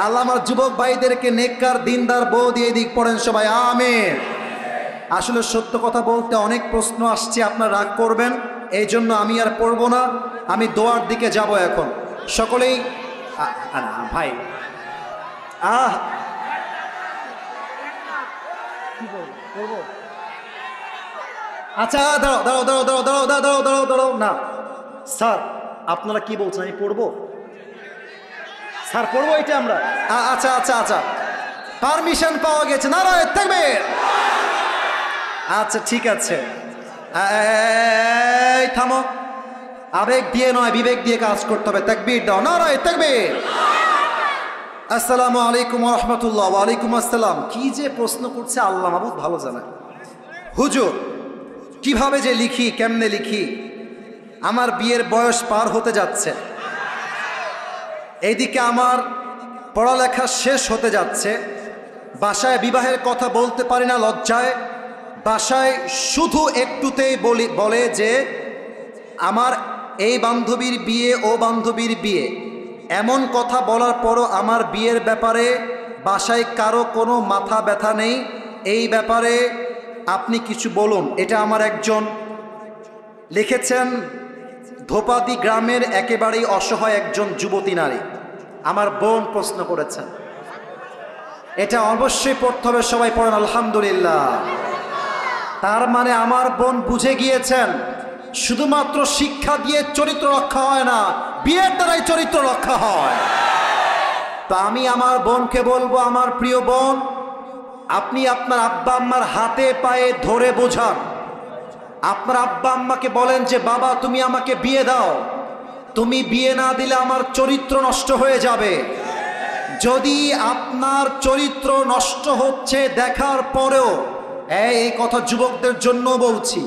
আল্লাহ আমার যুবক ভাইদেরকে নেককার দিনদার বউ দিয়ে দিক। পড়েন সবাই আমিন। আসলে সত্য কথা বলতে অনেক প্রশ্ন আসছে, আপনারা রাগ করবেন, এই জন্য আমি আর পড়বো না, আমি দোয়ার দিকে যাব এখন। সকলেই ভাই আচ্ছা দাঁড়াও দাঁড়াও দাঁড়াও দাঁড়াও দাঁড়াও দাঁড়াও দাঁড়াও দাঁড়াও না স্যার, আপনারা কি বলছেন আমি পড়বো? স্যার পড়বো এটা আমরা? আচ্ছা আচ্ছা আচ্ছা, পারমিশন পাওয়া গেছে, নারায়ে তাকবীর। আচ্ছা ঠিক আছে, এই থামো, আবেগ দিয়ে নয় বিবেক দিয়ে কাজ করতে হবে। তাকবীর দাও, নারায়ে তাকবীর। আসসালামু আলাইকুম ওয়া রাহমাতুল্লাহ। ওয়া আলাইকুম আসসালাম। কি যে প্রশ্ন করছে আল্লাহ মাবুদ ভালো জানে। হুজুর কিভাবে যে লিখি, কেমনে লিখি, আমার বিয়ের বয়স পার হতে যাচ্ছে, এইদিকে আমার পড়ালেখা শেষ হতে যাচ্ছে, বাসায় বিবাহের কথা বলতে পারি না লজ্জায়, বাসায় শুধু একটুতেই বলে যে আমার এই বান্ধবীর বিয়ে, ও বান্ধবীর বিয়ে। এমন কথা বলার পরও আমার বিয়ের ব্যাপারে বাসায় কারো কোনো মাথা ব্যথা নেই। এই ব্যাপারে আপনি কিছু বলুন। এটা আমার একজন লিখেছেন, ধোপাদি গ্রামের একেবারেই অসহায় একজন যুবতী নারী, আমার বোন প্রশ্ন করেছেন। এটা অবশ্যই পড়তে হবে, সবাই পড়েন আলহামদুলিল্লাহ। তার মানে আমার বোন বুঝে গিয়েছেন শুধুমাত্র শিক্ষা দিয়ে চরিত্র রক্ষা হয় না, বিয়ের দ্বারাই চরিত্র রক্ষা হয়। তো আমি আমার বোনকে বলবো, আমার প্রিয় বোন, আপনি আপনার আব্বা আম্মার হাতে পায়ে ধরে বোঝান। আপনার আব্বা আম্মাকে বলেন যে বাবা তুমি আমাকে বিয়ে দাও, তুমি বিয়ে না দিলে আমার চরিত্র নষ্ট হয়ে যাবে। যদি আপনার চরিত্র নষ্ট হচ্ছে দেখার পরেও, এই কথা যুবকদের জন্য বলছি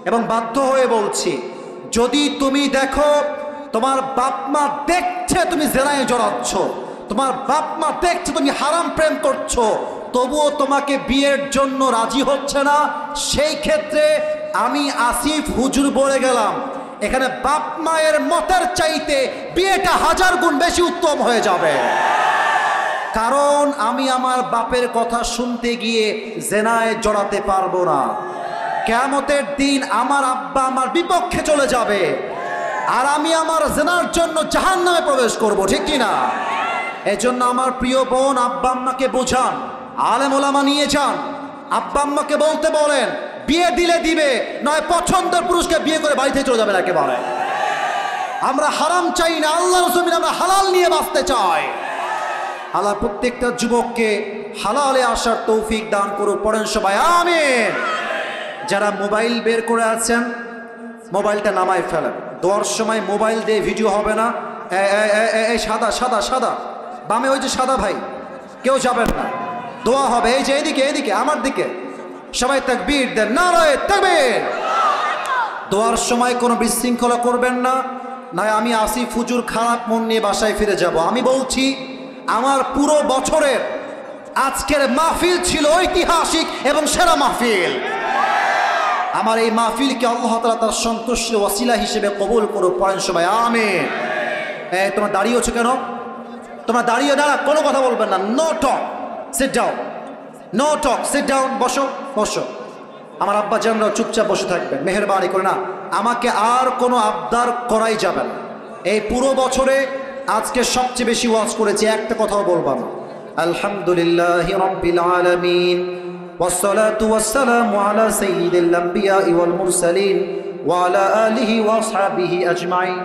এবং বাধ্য হয়ে বলছি, যদি তুমি দেখো তোমার বাপ মা দেখছে তুমি জেনায় জড়াচ্ছ, তোমার বাপ মা দেখছে তুমি হারাম প্রেম করছো, তবুও তোমাকে বিয়ের জন্য রাজি হচ্ছে না, সেই ক্ষেত্রে আমি আসিফ হুজুর বলে গেলাম, এখানে বাপ মায়ের মতের চাইতে বিয়েটা 1000 গুণ বেশি উত্তম হয়ে যাবে। কারণ আমি আমার বাপের কথা শুনতে গিয়ে জেনায় জড়াতে পারবো না। কিয়ামতের দিন আমার আব্বা আমার বিপক্ষে চলে যাবে, আর আমি আমার জেনার জন্য জাহান্নামে প্রবেশ করব, ঠিক কিনা? এজন্য আমার প্রিয় বোন, আব্বা আম্মাকে বোঝান, আলেম ওলামা নিয়ে যান, আব্বা আম্মাকে বলতে বলেন বিয়ে দিলে দিবে, নয় পছন্দের পুরুষকে বিয়ে করে বাড়িতে চলে যাবেন একেবারে। আমরা হারাম চাই না, আল্লাহর জমিনে আমরা হালাল নিয়ে বাঁচতে চাই। আল্লাহ প্রত্যেকটা যুবককে হালালে আসার তৌফিক দান করুক। পড়েন সবাই আমিন। যারা মোবাইল বের করে আছেন মোবাইলটা নামায় ফেলেন। দোয়ার সময় মোবাইল দিয়ে ভিডিও হবে না। এই সাদা সাদা সাদা বামে ওই যে সাদা ভাই, কেউ যাবেন না, দোয়া হবে। এই যে এদিকে এদিকে আমার দিকে, সবাই তাকবীর দেন, নারায়ে তাকবীর। দোয়ার সময় কোনো বিশৃঙ্খলা করবেন না, নয় আমি আসিফ হুজুর খারাপ মন নিয়ে বাসায় ফিরে যাব। আমি বলছি আমার পুরো বছরের আজকের মাহফিল ছিল ঐতিহাসিক এবং সেরা মাহফিল। আমার এই মাহফিলকে আল্লাহ তাআলা তার সন্তুষ্টির ওয়াসিলা হিসেবে কবুল করুক। পড়েন সবাই আমিন। তোমরা দাঁড়িয়েছো কেন? তোমরা দাঁড়িয়ে দাঁড়া, কোনো কথা বলবেন না, no talk. Sit down, no talk, sit down, বসো বসো। আমার আব্বা জানরা চুপচাপ বসে থাকবেন, মেহেরবানি করে না, আমাকে আর কোনো আবদার করাই যাবে না। এই পুরো বছরে আজকে সবচেয়ে বেশি ওয়াজ করেছি, একটা কথাও বলবো না। আলহামদুলিল্লাহি রাব্বিল আলামিন ওয়াসসালাতু ওয়াসসালামু আলা সাইয়্যিদিল আম্বিয়া'i ওয়াল মুরসালিন ওয়া আলা আলিহি ওয়া আসহাবিহি আজমাইন।